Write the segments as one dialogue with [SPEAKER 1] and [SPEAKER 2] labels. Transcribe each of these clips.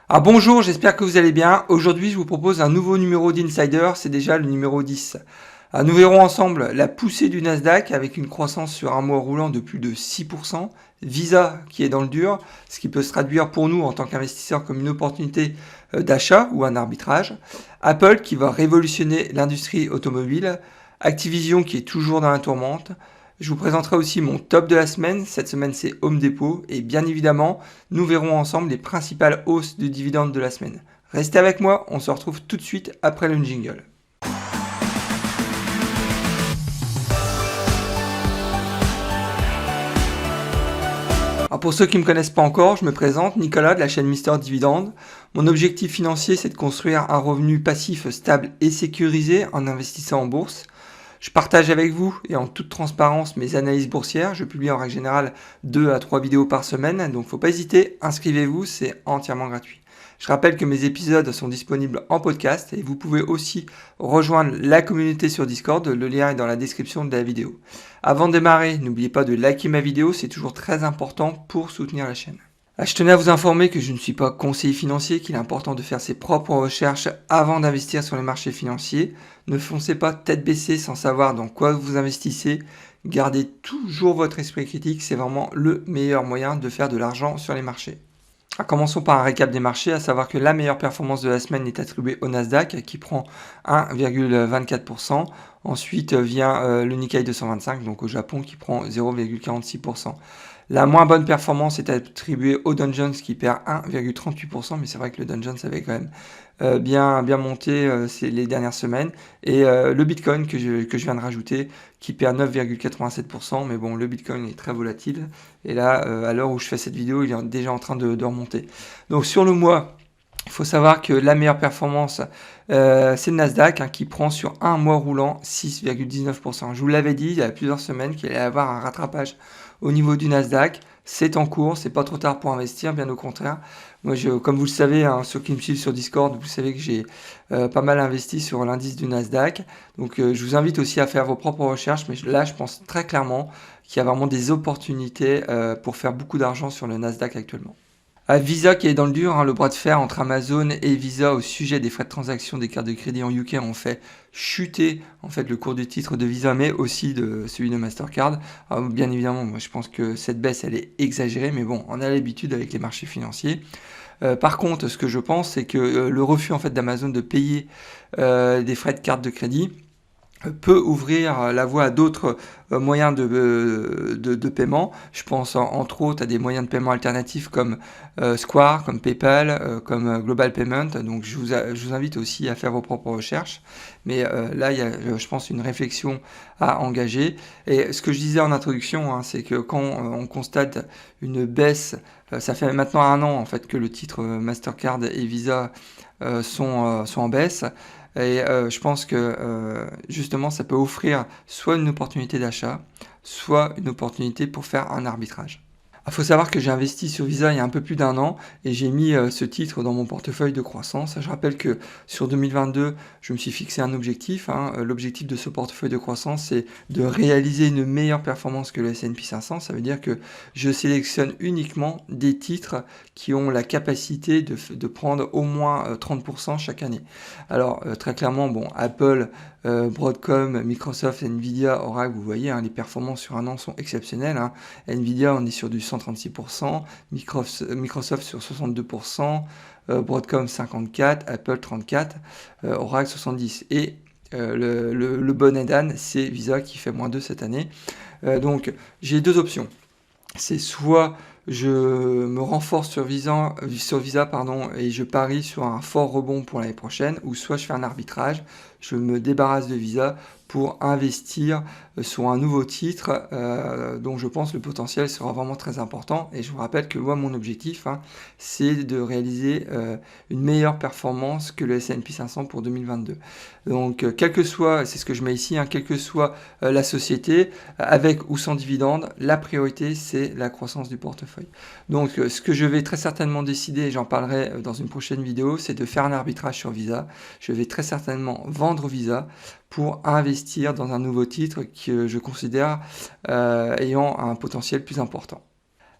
[SPEAKER 1] Ah bonjour, j'espère que vous allez bien. Aujourd'hui, je vous propose un nouveau numéro d'Insider, c'est déjà le numéro 10. Nous verrons ensemble la poussée du Nasdaq avec une croissance sur un mois roulant de plus de 6%, Visa qui est dans le dur, ce qui peut se traduire pour nous en tant qu'investisseurs comme une opportunité d'achat ou un arbitrage, Apple qui va révolutionner l'industrie automobile, Activision qui est toujours dans la tourmente. Je vous présenterai aussi mon top de la semaine. Cette semaine, c'est Home Depot. Et bien évidemment, nous verrons ensemble les principales hausses de dividendes de la semaine. Restez avec moi, on se retrouve tout de suite après le jingle. Alors pour ceux qui ne me connaissent pas encore, je me présente, Nicolas de la chaîne Mister Dividende. Mon objectif financier, c'est de construire un revenu passif stable et sécurisé en investissant en bourse. Je partage avec vous et en toute transparence mes analyses boursières. Je publie en règle générale 2 à 3 vidéos par semaine, donc faut pas hésiter, inscrivez-vous, c'est entièrement gratuit. Je rappelle que mes épisodes sont disponibles en podcast et vous pouvez aussi rejoindre la communauté sur Discord, le lien est dans la description de la vidéo. Avant de démarrer, n'oubliez pas de liker ma vidéo, c'est toujours très important pour soutenir la chaîne. Je tenais à vous informer que je ne suis pas conseiller financier, qu'il est important de faire ses propres recherches avant d'investir sur les marchés financiers. Ne foncez pas tête baissée sans savoir dans quoi vous investissez. Gardez toujours votre esprit critique, c'est vraiment le meilleur moyen de faire de l'argent sur les marchés. Commençons par un récap des marchés, à savoir que la meilleure performance de la semaine est attribuée au Nasdaq qui prend 1,24%. Ensuite vient le Nikkei 225, donc au Japon, qui prend 0,46%. La moins bonne performance est attribuée au Dow Jones qui perd 1,38%, mais c'est vrai que le Dow Jones avait quand même bien monté les dernières semaines. Et le Bitcoin que je viens de rajouter qui perd 9,87%, mais bon, le Bitcoin est très volatile. Et là, à l'heure où je fais cette vidéo, il est déjà en train de remonter. Donc sur le mois, il faut savoir que la meilleure performance, c'est le Nasdaq qui prend sur un mois roulant 6,19%. Je vous l'avais dit il y a plusieurs semaines qu'il allait y avoir un rattrapage au niveau du Nasdaq. C'est en cours, c'est pas trop tard pour investir, bien au contraire. Moi, comme vous le savez, ceux qui me suivent sur Discord, vous savez que j'ai pas mal investi sur l'indice du Nasdaq. Donc je vous invite aussi à faire vos propres recherches, mais là, je pense très clairement qu'il y a vraiment des opportunités pour faire beaucoup d'argent sur le Nasdaq actuellement. Visa qui est dans le dur, le bras de fer entre Amazon et Visa au sujet des frais de transaction des cartes de crédit en UK ont fait chuter en fait le cours du titre de Visa, mais aussi de celui de Mastercard. Alors, bien évidemment, moi je pense que cette baisse elle est exagérée, mais bon, on a l'habitude avec les marchés financiers. Par contre, ce que je pense, c'est que le refus en fait d'Amazon de payer des frais de carte de crédit peut ouvrir la voie à d'autres moyens de paiement. Je pense entre autres à des moyens de paiement alternatifs comme Square, comme PayPal, comme Global Payment. Donc je vous invite aussi à faire vos propres recherches. Mais là, il y a, je pense, une réflexion à engager. Et ce que je disais en introduction, c'est que quand on constate une baisse, ça fait maintenant 1 an en fait que le titre Mastercard et Visa sont en baisse. Et je pense que justement ça peut offrir soit une opportunité d'achat, soit une opportunité pour faire un arbitrage. Il faut savoir que j'ai investi sur Visa il y a un peu plus d'1 an et j'ai mis ce titre dans mon portefeuille de croissance. Je rappelle que sur 2022, je me suis fixé un objectif. L'objectif de ce portefeuille de croissance, c'est de réaliser une meilleure performance que le S&P 500. Ça veut dire que je sélectionne uniquement des titres qui ont la capacité de prendre au moins 30% chaque année. Alors très clairement, bon, Apple, Broadcom, Microsoft, Nvidia, Oracle, vous voyez, les performances sur 1 an sont exceptionnelles. Nvidia, on est sur du 136%, Microsoft sur 62%, Broadcom 54%, Apple 34%, Oracle 70%. Et le bon âne, c'est Visa qui fait -2 cette année. Donc j'ai 2 options. C'est soit je me renforce sur Visa et je parie sur un fort rebond pour l'année prochaine, ou soit je fais un arbitrage, je me débarrasse de Visa pour investir sur un nouveau titre dont je pense le potentiel sera vraiment très important. Et je vous rappelle que moi, mon objectif, c'est de réaliser une meilleure performance que le S&P 500 pour 2022. Donc, quel que soit, c'est ce que je mets ici, quelle que soit la société, avec ou sans dividende, la priorité, c'est la croissance du portefeuille. Donc, ce que je vais très certainement décider, et j'en parlerai dans une prochaine vidéo, c'est de faire un arbitrage sur Visa. Je vais très certainement vendre Visa pour investir dans un nouveau titre que je considère ayant un potentiel plus important.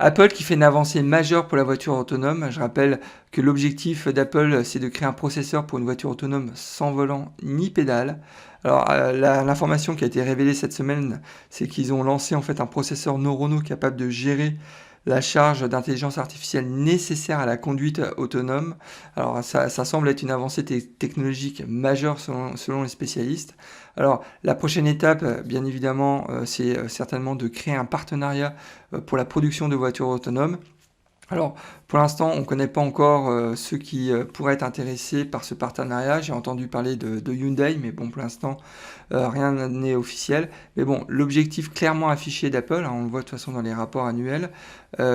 [SPEAKER 1] Apple qui fait une avancée majeure pour la voiture autonome. Je rappelle que l'objectif d'Apple, c'est de créer un processeur pour une voiture autonome sans volant ni pédale. Alors, l'information qui a été révélée cette semaine, c'est qu'ils ont lancé en fait un processeur neuronaux capable de gérer la charge d'intelligence artificielle nécessaire à la conduite autonome. Alors, ça semble être une avancée technologique majeure selon les spécialistes. Alors, la prochaine étape, bien évidemment, c'est certainement de créer un partenariat pour la production de voitures autonomes. Alors, pour l'instant, on ne connaît pas encore ceux qui pourraient être intéressés par ce partenariat. J'ai entendu parler de Hyundai, mais bon, pour l'instant, rien n'est officiel. Mais bon, l'objectif clairement affiché d'Apple, hein, on le voit de toute façon dans les rapports annuels,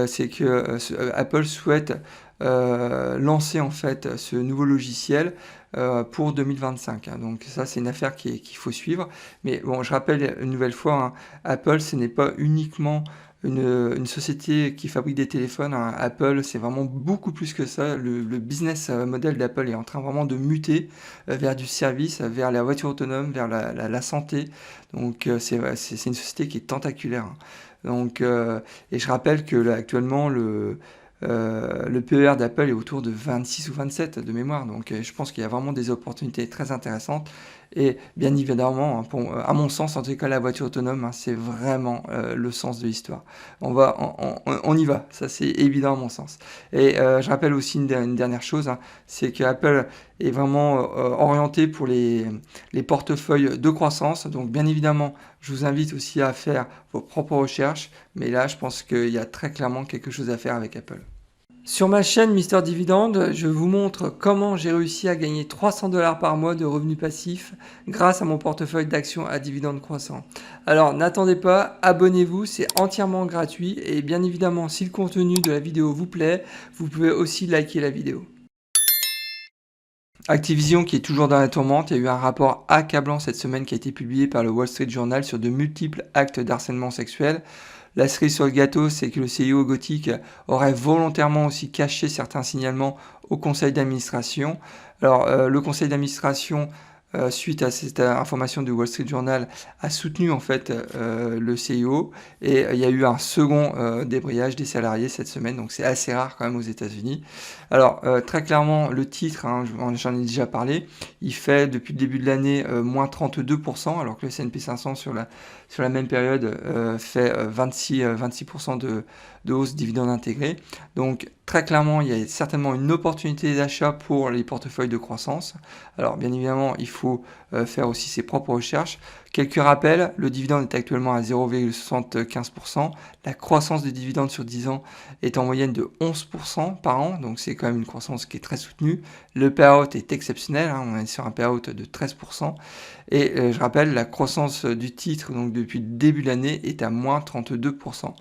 [SPEAKER 1] c'est que Apple souhaite lancer en fait ce nouveau logiciel pour 2025. Hein. Donc ça, c'est une affaire qu'il faut suivre. Mais bon, je rappelle une nouvelle fois, hein, Apple, ce n'est pas uniquement une société qui fabrique des téléphones, hein. Apple, c'est vraiment beaucoup plus que ça. Le business model d'Apple est en train vraiment de muter vers du service, vers la voiture autonome, vers la santé. Donc c'est une société qui est tentaculaire. Hein. Donc, et je rappelle que là, actuellement, le PER d'Apple est autour de 26 ou 27 de mémoire. Donc je pense qu'il y a vraiment des opportunités très intéressantes. Et bien évidemment, hein, à mon sens, en tout cas, la voiture autonome, hein, c'est vraiment le sens de l'histoire. On y va, ça c'est évident à mon sens. Et je rappelle aussi une dernière chose, hein, c'est que Apple est vraiment orienté pour les portefeuilles de croissance. Donc bien évidemment, je vous invite aussi à faire vos propres recherches. Mais là, je pense qu'il y a très clairement quelque chose à faire avec Apple. Sur ma chaîne Mister Dividende, je vous montre comment j'ai réussi à gagner 300 $ par mois de revenus passifs grâce à mon portefeuille d'actions à dividendes croissants. Alors n'attendez pas, abonnez-vous, c'est entièrement gratuit et bien évidemment si le contenu de la vidéo vous plaît, vous pouvez aussi liker la vidéo. Activision qui est toujours dans la tourmente, il y a eu un rapport accablant cette semaine qui a été publié par le Wall Street Journal sur de multiples actes d'harcèlement sexuel. La cerise sur le gâteau, c'est que le CEO Gothic aurait volontairement aussi caché certains signalements au conseil d'administration. Alors, le conseil d'administration, suite à cette information du Wall Street Journal, a soutenu en fait le CEO et il y a eu un second débrayage des salariés cette semaine, donc c'est assez rare quand même aux États-Unis. Alors, très clairement, le titre, hein, j'en ai déjà parlé, il fait depuis le début de l'année moins 32%, alors que le S&P 500 sur la même période fait 26% de hausse dividende intégré. Donc, très clairement, il y a certainement une opportunité d'achat pour les portefeuilles de croissance. Alors, bien évidemment, il faut faire aussi ses propres recherches. Quelques rappels, le dividende est actuellement à 0,75%. La croissance du dividende sur 10 ans est en moyenne de 11% par an, donc c'est quand même une croissance qui est très soutenue. Le payout est exceptionnel, hein, on est sur un payout de 13%. Et je rappelle, la croissance du titre donc depuis le début de l'année est à moins 32%.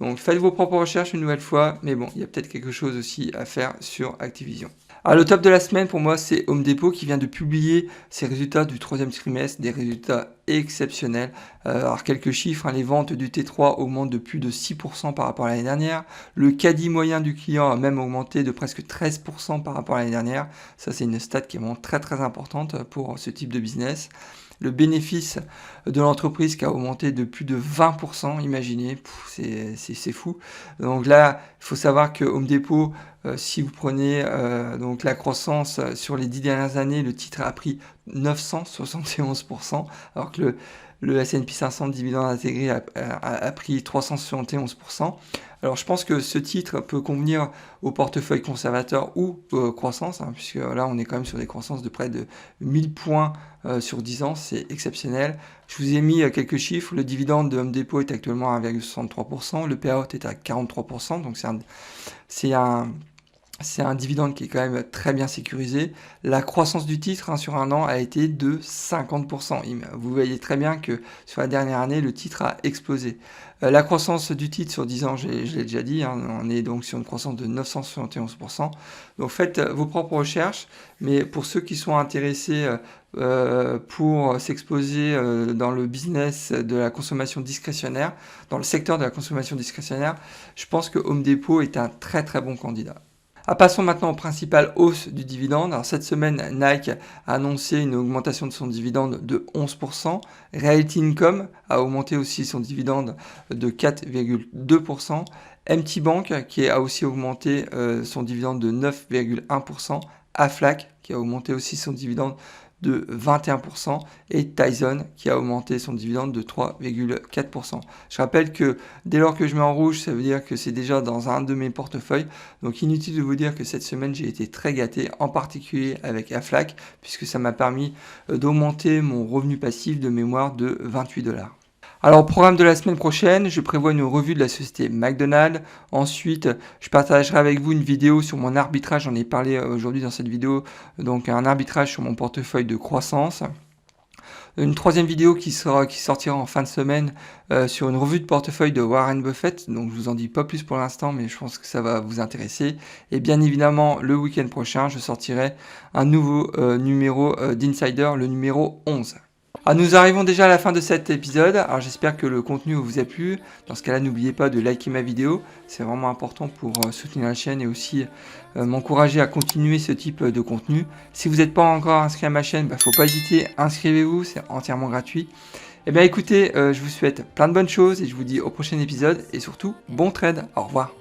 [SPEAKER 1] Donc faites vos propres recherches une nouvelle fois, mais bon, il y a peut-être quelque chose aussi à faire sur Activision. Alors le top de la semaine pour moi, c'est Home Depot qui vient de publier ses résultats du troisième trimestre, des résultats exceptionnels. Alors quelques chiffres, hein, les ventes du T3 augmentent de plus de 6% par rapport à l'année dernière. Le caddie moyen du client a même augmenté de presque 13% par rapport à l'année dernière. Ça c'est une stat qui est vraiment très très importante pour ce type de business. Le bénéfice de l'entreprise qui a augmenté de plus de 20%, imaginez, c'est fou. Donc là, il faut savoir que Home Depot, si vous prenez donc la croissance sur les 10 dernières années, le titre a pris 971%, alors que le S&P 500 dividende intégré a pris 371%. Alors je pense que ce titre peut convenir au portefeuille conservateur ou croissance, hein, puisque là on est quand même sur des croissances de près de 1000 points sur 10 ans, c'est exceptionnel. Je vous ai mis quelques chiffres, le dividende de Home Depot est actuellement à 1,63%, le payout est à 43%, donc c'est un dividende qui est quand même très bien sécurisé. La croissance du titre, hein, sur un an a été de 50%. Vous voyez très bien que sur la dernière année, le titre a explosé. La croissance du titre sur 10 ans, je l'ai déjà dit, hein, on est donc sur une croissance de 971%. Donc faites vos propres recherches, mais pour ceux qui sont intéressés pour s'exposer dans le business de la consommation discrétionnaire, dans le secteur de la consommation discrétionnaire, je pense que Home Depot est un très très bon candidat. Passons maintenant aux principales hausses du dividende. Alors, cette semaine, Nike a annoncé une augmentation de son dividende de 11%. Realty Income a augmenté aussi son dividende de 4,2%. MT Bank qui a aussi augmenté son dividende de 9,1%, Aflac qui a augmenté aussi son dividende de 21% et Tyson qui a augmenté son dividende de 3,4%. Je rappelle que dès lors que je mets en rouge, ça veut dire que c'est déjà dans un de mes portefeuilles. Donc inutile de vous dire que cette semaine, j'ai été très gâté, en particulier avec Aflac, puisque ça m'a permis d'augmenter mon revenu passif de mémoire de 28 $. Alors, au programme de la semaine prochaine, je prévois une revue de la société McDonald's. Ensuite, je partagerai avec vous une vidéo sur mon arbitrage. J'en ai parlé aujourd'hui dans cette vidéo. Donc, un arbitrage sur mon portefeuille de croissance. Une troisième vidéo qui sortira en fin de semaine sur une revue de portefeuille de Warren Buffett. Donc, je vous en dis pas plus pour l'instant, mais je pense que ça va vous intéresser. Et bien évidemment, le week-end prochain, je sortirai un nouveau numéro d'Insider, le numéro 11. Alors nous arrivons déjà à la fin de cet épisode, alors j'espère que le contenu vous a plu. Dans ce cas-là, n'oubliez pas de liker ma vidéo, c'est vraiment important pour soutenir la chaîne et aussi m'encourager à continuer ce type de contenu. Si vous n'êtes pas encore inscrit à ma chaîne, faut pas hésiter, inscrivez-vous, c'est entièrement gratuit. Et bien écoutez, je vous souhaite plein de bonnes choses et je vous dis au prochain épisode et surtout, bon trade, au revoir.